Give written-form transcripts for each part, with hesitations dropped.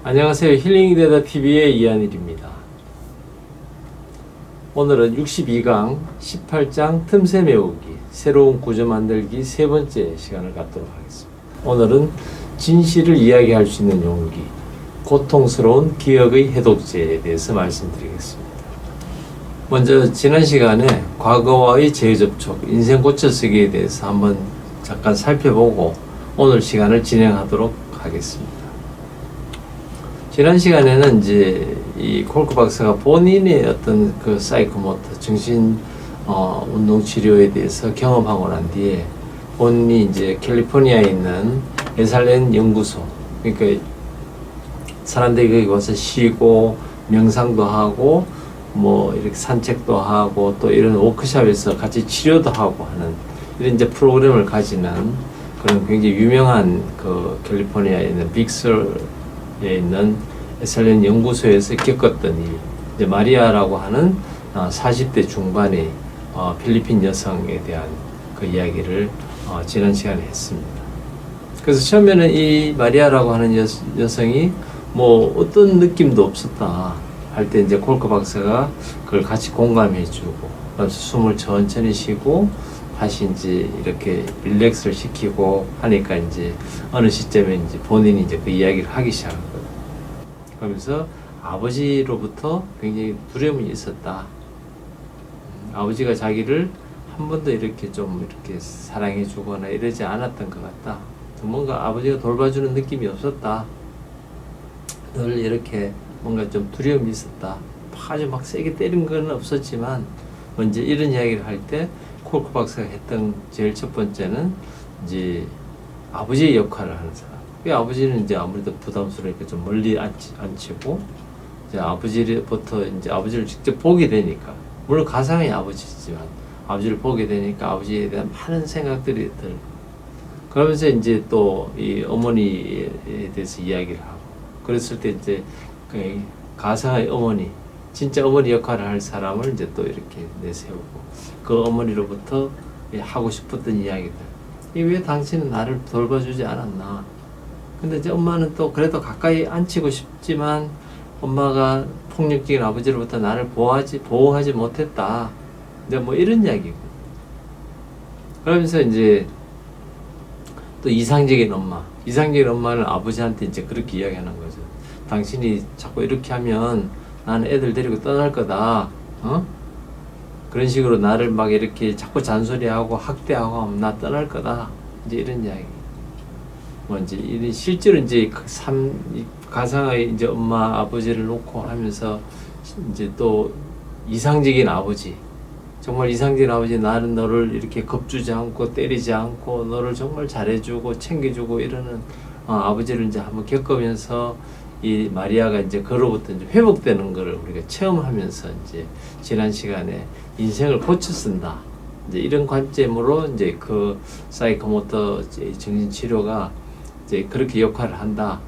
안녕하세요. 힐링되다TV의 이한일입니다. 오늘은 62강 18장 틈새 메우기 새로운 구조 만들기 세 번째 시간을 갖도록 하겠습니다. 오늘은 진실을 이야기할 수 있는 용기, 고통스러운 기억의 해독제에 대해서 말씀드리겠습니다. 먼저 지난 시간에 과거와의 재접촉, 인생 고쳐쓰기에 대해서 한번 잠깐 살펴보고 오늘 시간을 진행하도록 하겠습니다. 지난 시간에는 이제 이 콜크 박사가 본인의 어떤 그 사이코모터 정신 운동 치료에 대해서 경험하고 난 뒤에 본인이 이제 캘리포니아에 있는 에살렌 연구소, 그러니까 사람들이 거기 와서 쉬고 명상도 하고 뭐 이렇게 산책도 하고 또 이런 워크숍에서 같이 치료도 하고 하는 이런 이제 프로그램을 가지는 그런 굉장히 유명한 그 캘리포니아에 있는 빅스에 있는 에살렌 연구소에서 겪었던 일, 이제 마리아라고 하는 40대 중반의 필리핀 여성에 대한 그 이야기를 지난 시간에 했습니다. 그래서 처음에는 이 마리아라고 하는 여성이 뭐 어떤 느낌도 없었다 할 때 이제 콜크 박사가 그걸 같이 공감해주고 숨을 천천히 쉬고 다시 이제 이렇게 릴렉스를 시키고 하니까 이제 어느 시점에 이제 본인이 이제 그 이야기를 하기 시작하거든요. 그러면서 아버지로부터 굉장히 두려움이 있었다. 아버지가 자기를 한 번도 이렇게 좀 이렇게 사랑해 주거나 이러지 않았던 것 같다. 뭔가 아버지가 돌봐주는 느낌이 없었다. 늘 이렇게 뭔가 좀 두려움이 있었다. 아주 막 세게 때린 건 없었지만 먼저 이런 이야기를 할 때 콜크 박사가 했던 제일 첫 번째는 이제 아버지의 역할을 하는 사람. 그 아버지는 이제 아무래도 부담스러우니까 좀 멀리 앉히고 이제 아버지부터 이제 아버지를 직접 보게 되니까, 물론 가상의 아버지지만 아버지를 보게 되니까 아버지에 대한 많은 생각들이 들고, 그러면서 이제 또 이 어머니에 대해서 이야기를 하고, 그랬을 때 이제 그 가상의 어머니, 진짜 어머니 역할을 할 사람을 이제 또 이렇게 내세우고 그 어머니로부터 하고 싶었던 이야기들. 왜 당신은 나를 돌봐주지 않았나? 근데 이제 엄마는 또 그래도 가까이 앉히고 싶지만 엄마가 폭력적인 아버지로부터 나를 보호하지 못했다. 이제 뭐 이런 이야기고. 그러면서 이제 또 이상적인 엄마는 아버지한테 이제 그렇게 이야기하는 거죠. 당신이 자꾸 이렇게 하면 나는 애들 데리고 떠날 거다. 그런 식으로 나를 막 이렇게 자꾸 잔소리하고 학대하고 하면 나 떠날 거다. 이제 이런 이야기. 뭐 이제 실제로 이제 가상의 이제 엄마 아버지를 놓고 하면서 이제 또 이상적인 아버지, 정말 이상적인 아버지, 나는 너를 이렇게 겁주지 않고 때리지 않고 너를 정말 잘해주고 챙겨주고 이러는 아버지를 이제 한번 겪으면서 이 마리아가 이제 그로부터 이제 회복되는 거를 우리가 체험하면서 이제 지난 시간에 인생을 고쳐 쓴다. 이제 이런 관점으로 이제 그 사이코모터 정신치료가 이제 그렇게 역할을 한다.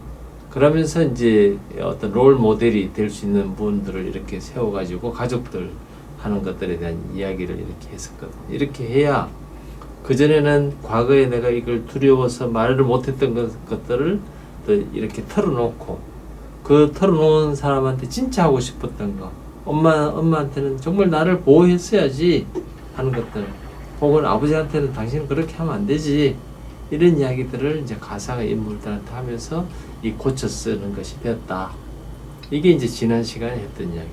그러면서 이제 어떤 롤 모델이 될 수 있는 분들을 이렇게 세워가지고 가족들 하는 것들에 대한 이야기를 이렇게 했었거든요. 이렇게 해야 그전에는 과거에 내가 이걸 두려워서 말을 못했던 것들을 또 이렇게 털어놓고, 그 털어놓은 사람한테 진짜 하고 싶었던 거, 엄마한테는 정말 나를 보호했어야지 하는 것들, 혹은 아버지한테는 당신은 그렇게 하면 안 되지, 이런 이야기들을 이제 가상의 인물들한테 하면서 이 고쳐 쓰는 것이 되었다. 이게 이제 지난 시간에 했던 이야기.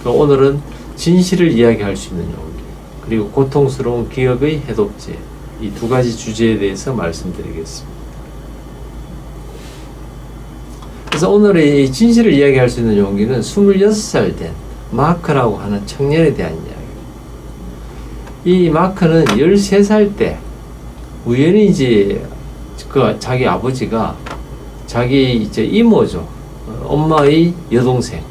오늘은 진실을 이야기할 수 있는 용기, 그리고 고통스러운 기억의 해독제, 이 두 가지 주제에 대해서 말씀드리겠습니다. 그래서 오늘의 진실을 이야기할 수 있는 용기는 26살 된 마크라고 하는 청년에 대한 이야기입니다. 이 마크는 13살 때 우연히 이제 그 자기 아버지가 자기 이제 이모죠, 엄마의 여동생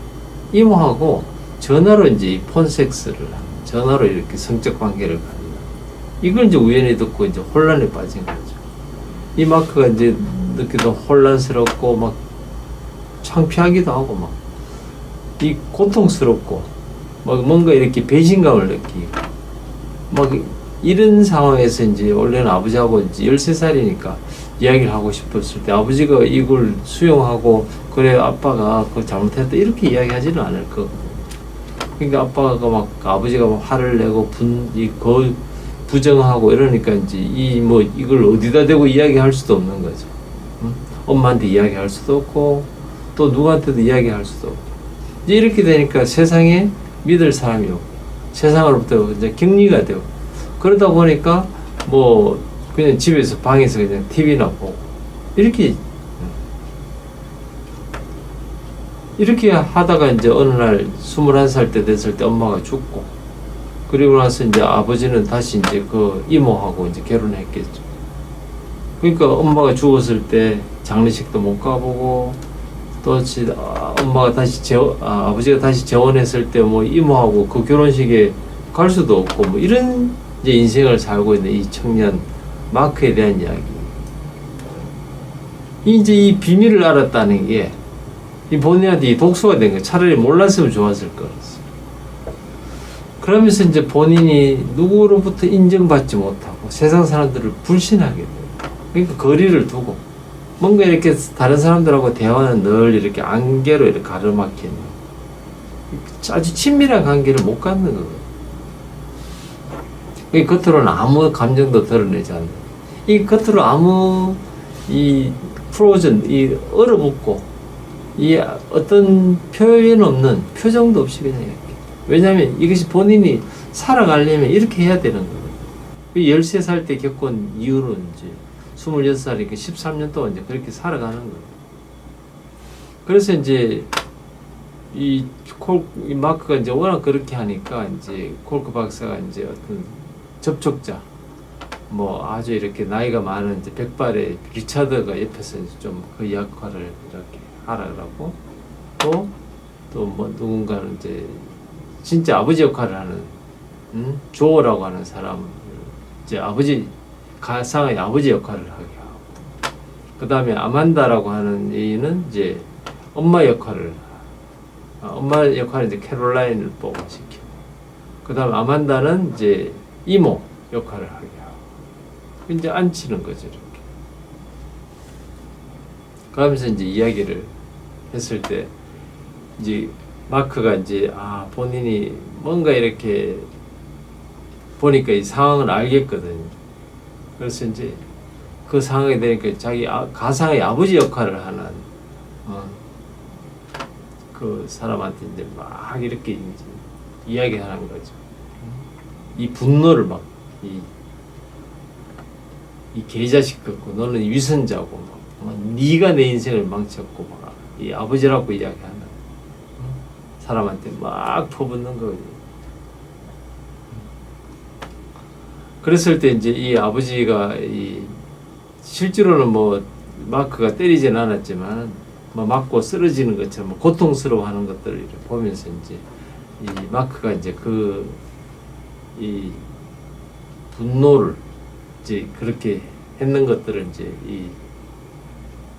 이모하고 전화로 이제 폰섹스를 전화로 이렇게 성적 관계를 갖는, 이걸 이제 우연히 듣고 이제 혼란에 빠진 거죠. 이 마크가 이제 느끼도 혼란스럽고 막 창피하기도 하고 막 이 고통스럽고 막 뭔가 이렇게 배신감을 느끼고 막 이런 상황에서 이제 원래는 아버지하고 이제 13살이니까 이야기를 하고 싶었을 때 아버지가 이걸 수용하고 그래 아빠가 그거 잘못했다 이렇게 이야기하지는 않을 거거든요. 그러니까 아빠가 막 아버지가 막 화를 내고 부정하고 이러니까 이제 이걸 어디다 대고 이야기할 수도 없는 거죠. 응? 엄마한테 이야기할 수도 없고 또 누구한테도 이야기할 수도 없고 이제 이렇게 되니까 세상에 믿을 사람이 없고 세상으로부터 이제 격리가 되고 그러다 보니까 뭐 그냥 집에서 방에서 그냥 TV나 보고 이렇게 하다가 이제 어느 날 21살 때 됐을 때 엄마가 죽고 그리고 나서 이제 아버지는 다시 이제 그 이모하고 이제 결혼했겠죠. 그러니까 엄마가 죽었을 때 장례식도 못 가보고 또 엄마가 다시 아버지가 다시 재혼했을 때 뭐 이모하고 그 결혼식에 갈 수도 없고 뭐 이런 이제 인생을 살고 있는 이 청년 마크에 대한 이야기. 이제 이 비밀을 알았다는 게 이 본인한테 이 독소가 된 거예요. 차라리 몰랐으면 좋았을 거였어. 그러면서 이제 본인이 누구로부터 인정받지 못하고 세상 사람들을 불신하게 돼요. 그러니까 거리를 두고 뭔가 이렇게 다른 사람들하고 대화는 늘 이렇게 안개로 이렇게 가로막혀 있는 아주 친밀한 관계를 못 갖는 거예요. 겉으로는 아무 감정도 드러내지 않는 이 겉으로 아무 이 프로즌 이 얼어붙고 이 어떤 표현 없는 표정도 없이 그냥 이렇게. 왜냐하면 이것이 본인이 살아가려면 이렇게 해야 되는 거예요. 13살 때 겪은 이후로 이제 26살이니까 13년 동안 이제 그렇게 살아가는 거예요. 그래서 이제 이 마크가 이제 워낙 그렇게 하니까 이제 콜크 박사가 이제 어떤 접촉자 뭐 아주 이렇게 나이가 많은 이제 백발의 리차드가 옆에서 좀 그 역할을 이렇게 하라 그러고 또 뭐 누군가는 이제 진짜 아버지 역할을 하는 조어라고 하는 사람 이제 가상의 아버지 역할을 하게 하고 그 다음에 아만다라고 하는 여인은 이제 엄마 역할을 이제 캐롤라인을 뽑아시키고 그 다음에 아만다는 이제 이모 역할을 하게 하고 이제 앉히는 거죠 이렇게. 그러면서 이제 이야기를 했을 때 이제 마크가 이제 본인이 뭔가 이렇게 보니까 이 상황을 알겠거든요. 그래서 이제 그 상황이 되니까 자기 가상의 아버지 역할을 하는 그 사람한테 이제 막 이렇게 이제 이야기하는 거죠. 이 분노를 막 이 개자식 같고 너는 위선자고 막 네가 내 인생을 망쳤고 막 이 아버지라고 이야기하는 사람한테 막 퍼붓는 거예요. 그랬을 때 이제 이 아버지가 실제로는 뭐 마크가 때리진 않았지만 뭐 맞고 쓰러지는 것처럼 뭐 고통스러워하는 것들을 이렇게 보면서 이제 이 마크가 이제 이 분노를 이제 그렇게 했는 것들을 이제 이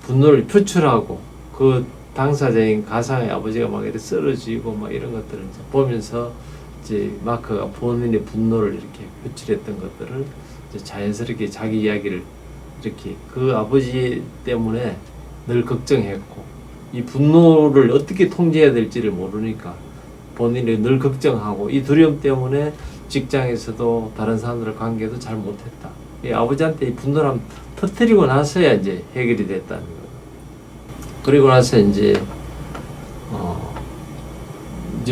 분노를 표출하고 그 당사자인 가상의 아버지가 막 이렇게 쓰러지고 막 이런 것들을 이제 보면서 이제 마크가 본인의 분노를 이렇게 표출했던 것들을 이제 자연스럽게 자기 이야기를 이렇게 그 아버지 때문에 늘 걱정했고 이 분노를 어떻게 통제해야 될지를 모르니까 본인이 늘 걱정하고 이 두려움 때문에 직장에서도 다른 사람들의 관계도 잘 못했다. 이 아버지한테 이 분노를 한번 터뜨리고 나서야 이제 해결이 됐다는 거예요. 그리고 나서 이제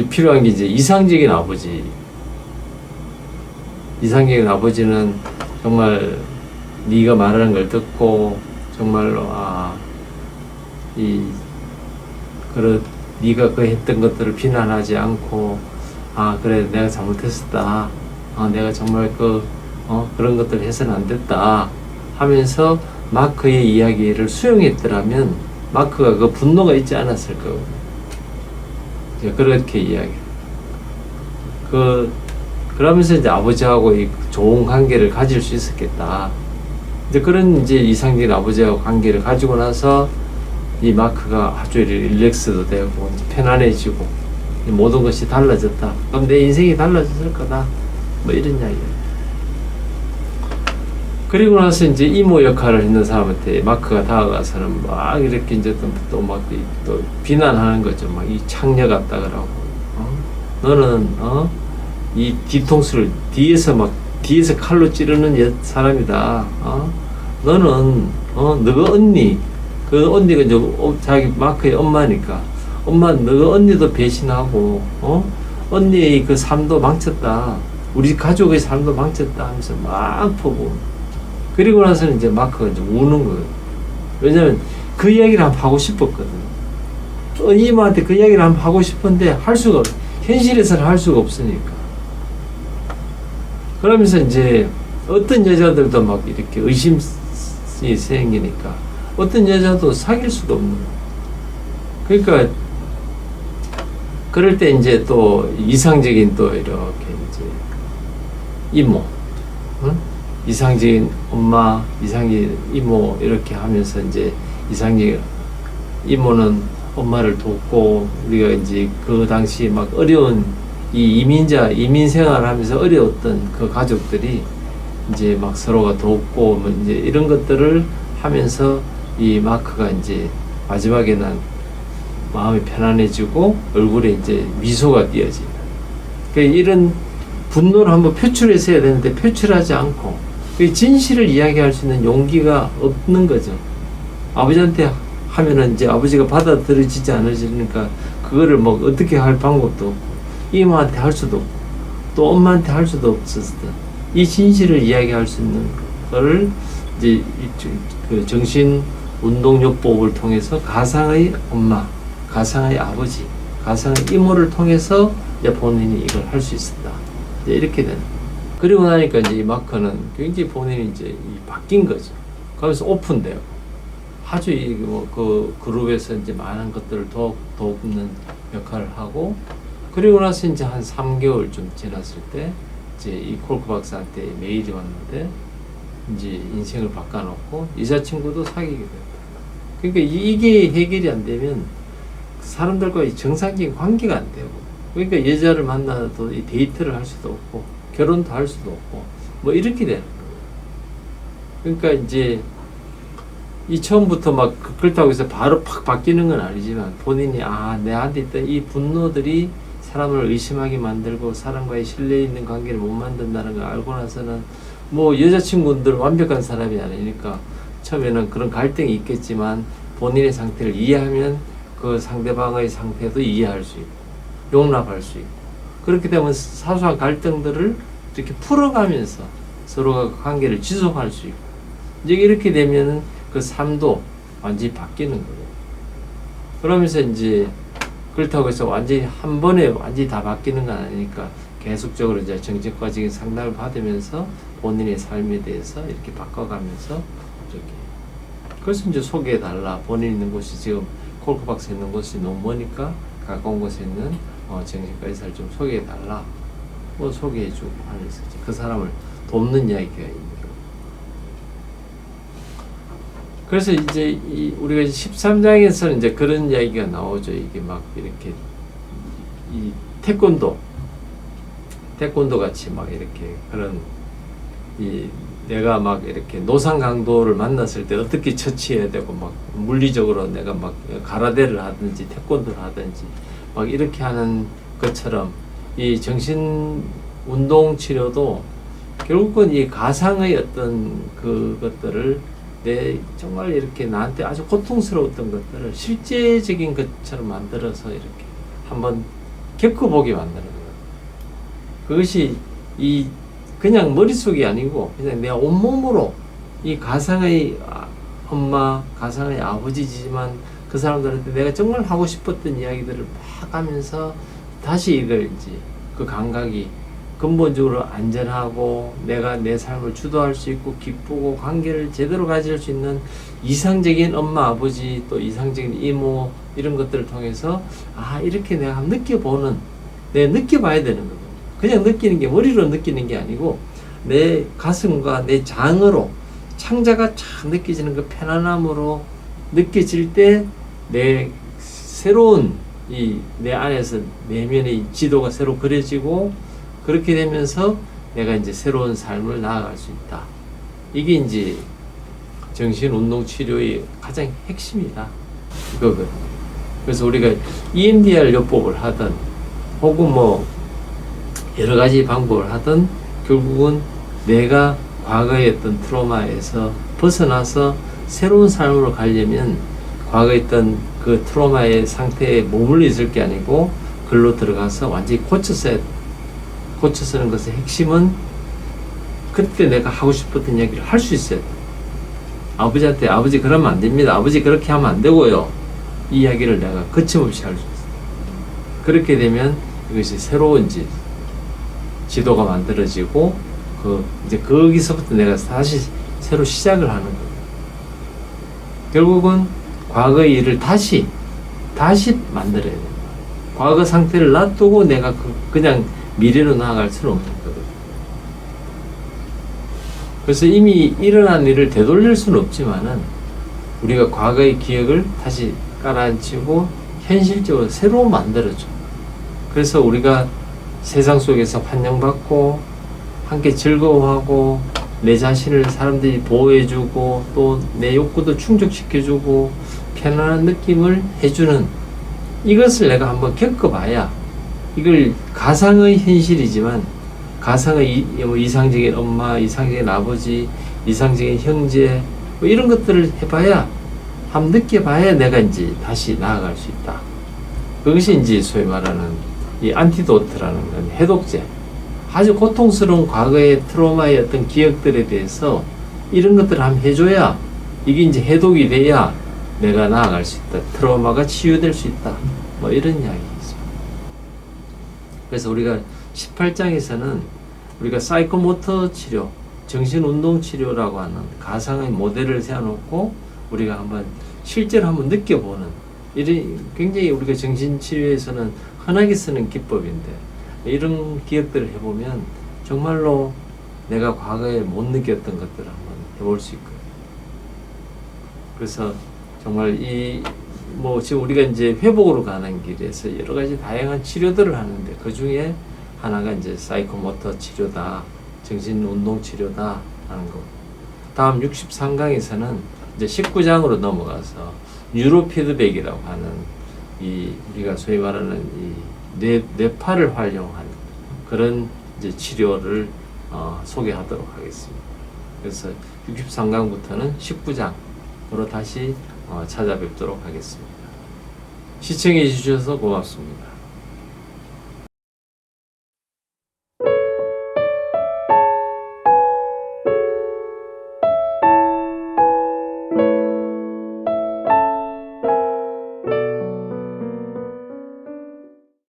필요한 게 이제 이상적인 아버지. 이상적인 아버지는 정말 네가 말하는 걸 듣고 정말로 네가 그 했던 것들을 비난하지 않고 그래 내가 잘못했었다. 내가 정말 그런 것들 해서는 안 됐다 하면서 마크의 이야기를 수용했더라면 마크가 그 분노가 있지 않았을 거거든요. 그렇게 이야기. 그러면서 이제 아버지하고 이 좋은 관계를 가질 수 있었겠다. 이제 그런 이제 이상적인 아버지하고 관계를 가지고 나서 이 마크가 아주 릴렉스도 되고 이제 편안해지고 모든 것이 달라졌다. 그럼 내 인생이 달라졌을 거다. 뭐 이런 이야기예요. 그리고 나서 이제 이모 역할을 했는 사람한테 마크가 다가가서는 막 이렇게 이제 또 막 또 비난하는 거죠. 막 이 창녀 같다 그러고, 너는 이 뒤통수를 뒤에서 칼로 찌르는 사람이다. 너는 너가 언니, 그 언니가 이제 자기 마크의 엄마니까, 엄마 너가 언니도 배신하고 언니의 그 삶도 망쳤다. 우리 가족의 삶도 망쳤다 하면서 막 퍼고. 그리고 나서는 이제 마크가 이제 우는 거예요. 왜냐면 그 이야기를 한번 하고 싶었거든. 이모한테 그 이야기를 한번 하고 싶은데 할 수가 없어. 현실에서는 할 수가 없으니까. 그러면서 이제 어떤 여자들도 막 이렇게 의심이 생기니까 어떤 여자도 사귈 수도 없는 거예요. 그러니까 그럴 때 이제 또 이상적인 또 이렇게 이제 이모, 응? 이상적인 엄마, 이상적인 이모 이렇게 하면서 이제 이상적인 이모는 엄마를 돕고, 우리가 이제 그 당시 막 어려운 이 이민 생활하면서 어려웠던 그 가족들이 이제 막 서로가 돕고 뭐 이제 이런 것들을 하면서 이 마크가 이제 마지막에는 마음이 편안해지고 얼굴에 이제 미소가 띄어진다. 그러니까 이런 분노를 한번 표출해서 해야 되는데 표출하지 않고 진실을 이야기할 수 있는 용기가 없는 거죠. 아버지한테 하면은 이제 아버지가 받아들여지지 않으니까 그거를 뭐 어떻게 할 방법도 없고, 이모한테 할 수도 없고, 또 엄마한테 할 수도 없었던 이 진실을 이야기할 수 있는 거를 이제 그 정신운동요법을 통해서 가상의 엄마, 가상의 아버지, 가상의 이모를 통해서 이제 본인이 이걸 할 수 있었다. 이제 이렇게 되는. 그리고 나니까 이제 이 마크는 굉장히 본인이 이제 바뀐 거죠. 그러면서 오픈돼요. 아주 그 그룹에서 이제 많은 것들을 돕는 역할을 하고, 그리고 나서 이제 한 3개월쯤 지났을 때 이제 이 콜크 박사한테 메일이 왔는데 이제 인생을 바꿔놓고 여자친구도 사귀게 됐다. 그러니까 이게 해결이 안 되면 사람들과의 정상적인 관계가 안 되고, 그러니까 여자를 만나도 이 데이트를 할 수도 없고 결혼도 할 수도 없고 뭐 이렇게 되는 거예요. 그러니까 이제 이 처음부터 막 그렇다고 해서 바로 팍 바뀌는 건 아니지만 본인이 내한테 있던 이 분노들이 사람을 의심하게 만들고 사람과의 신뢰 있는 관계를 못 만든다는 걸 알고 나서는 뭐 여자친구들 완벽한 사람이 아니니까 처음에는 그런 갈등이 있겠지만 본인의 상태를 이해하면 그 상대방의 상태도 이해할 수 있고 용납할 수 있고, 그렇게 되면 사소한 갈등들을 이렇게 풀어가면서 서로가 그 관계를 지속할 수 있고, 이제 이렇게 되면은 그 삶도 완전히 바뀌는 거예요. 그러면서 이제 그렇다고 해서 완전히 한 번에 완전히 다 바뀌는 건 아니니까 계속적으로 이제 정신과적인 상담을 받으면서 본인의 삶에 대해서 이렇게 바꿔가면서 이렇게. 그래서 이제 소개해달라. 본인 있는 곳이 지금 콜크 박사 있는 곳이 너무 머니까 가까운 곳에 있는 정신과 의사를 좀 소개해달라. 뭐 소개해주고 하면서 그 사람을 돕는 이야기가 있는 거예요. 그래서 이제 우리가 13장에서는 이제 그런 이야기가 나오죠. 이게 막 이렇게 이 태권도 같이 막 이렇게 그런 내가 막 이렇게 노상 강도를 만났을 때 어떻게 처치해야 되고 막 물리적으로 내가 막 가라데를 하든지 태권도를 하든지 막 이렇게 하는 것처럼 이 정신 운동 치료도 결국은 이 가상의 어떤 그것들을 정말 이렇게 나한테 아주 고통스러웠던 것들을 실제적인 것처럼 만들어서 이렇게 한번 겪어보게 만드는 거예요. 그것이 그냥 머릿속이 아니고 그냥 내 온몸으로 이 가상의 엄마, 가상의 아버지지만 그 사람들한테 내가 정말 하고 싶었던 이야기들을 막 하면서 다시 이걸 이제 그 감각이 근본적으로 안전하고 내가 내 삶을 주도할 수 있고 기쁘고 관계를 제대로 가질 수 있는 이상적인 엄마, 아버지, 또 이상적인 이모 이런 것들을 통해서 이렇게 내가 한번 느껴봐야 되는 거거든요. 그냥 느끼는 게 머리로 느끼는 게 아니고 내 가슴과 내 장으로 창자가 참 느껴지는 그 편안함으로 느껴질 때 내 새로운 내 안에서 내면의 지도가 새로 그려지고, 그렇게 되면서 내가 이제 새로운 삶을 나아갈 수 있다. 이게 이제 정신운동치료의 가장 핵심이다. 이거거든. 그래서 우리가 EMDR 요법을 하든 혹은 뭐 여러 가지 방법을 하든 결국은 내가 과거에 어떤 트라우마에서 벗어나서 새로운 삶으로 가려면 과거에 있던 그 트라우마의 상태에 머물러 있을 게 아니고 글로 들어가서 완전히 고쳐서는 것의 핵심은 그때 내가 하고 싶었던 이야기를 할 수 있어야 돼. 아버지한테 아버지 그러면 안 됩니다. 아버지 그렇게 하면 안 되고요. 이 이야기를 내가 거침없이 할 수 있어. 그렇게 되면 이것이 새로운 지도가 만들어지고 이제 거기서부터 내가 다시 새로 시작을 하는 거예요. 결국은 과거의 일을 다시 만들어야 돼요. 과거 상태를 놔두고 내가 그냥 미래로 나아갈 수는 없는 거거든요. 그래서 이미 일어난 일을 되돌릴 수는 없지만은 우리가 과거의 기억을 다시 깔아앉히고 현실적으로 새로 만들어줘. 그래서 우리가 세상 속에서 환영받고 함께 즐거워하고 내 자신을 사람들이 보호해주고 또 내 욕구도 충족시켜주고 편안한 느낌을 해주는 이것을 내가 한번 겪어봐야 이걸 가상의 현실이지만 가상의 이상적인 엄마, 이상적인 아버지, 이상적인 형제 뭐 이런 것들을 해봐야 한번 느껴봐야 내가 이제 다시 나아갈 수 있다. 그것이 이제 소위 말하는 이 안티도트라는 건 해독제. 아주 고통스러운 과거의 트라우마의 어떤 기억들에 대해서 이런 것들을 한번 해줘야 이게 이제 해독이 돼야 내가 나아갈 수 있다. 트라우마가 치유될 수 있다. 뭐 이런 이야기이죠. 그래서 우리가 18장에서는 우리가 사이코모터 치료, 정신운동 치료라고 하는 가상의 모델을 세워놓고 우리가 한번 실제로 한번 느껴보는 이런 굉장히 우리가 정신치료에서는 흔하게 쓰는 기법인데 이런 기억들을 해보면 정말로 내가 과거에 못 느꼈던 것들을 한번 해볼 수 있고요. 그래서 정말 지금 우리가 이제 회복으로 가는 길에서 여러 가지 다양한 치료들을 하는데 그 중에 하나가 이제 사이코모터 치료다, 정신운동 치료다 하는 거. 다음 63강에서는 이제 19장으로 넘어가서 뉴로 피드백이라고 하는 우리가 소위 말하는 뇌파를 활용한 그런 이제 치료를 소개하도록 하겠습니다. 그래서 63강부터는 19장으로 다시 찾아뵙도록 하겠습니다. 시청해 주셔서 고맙습니다.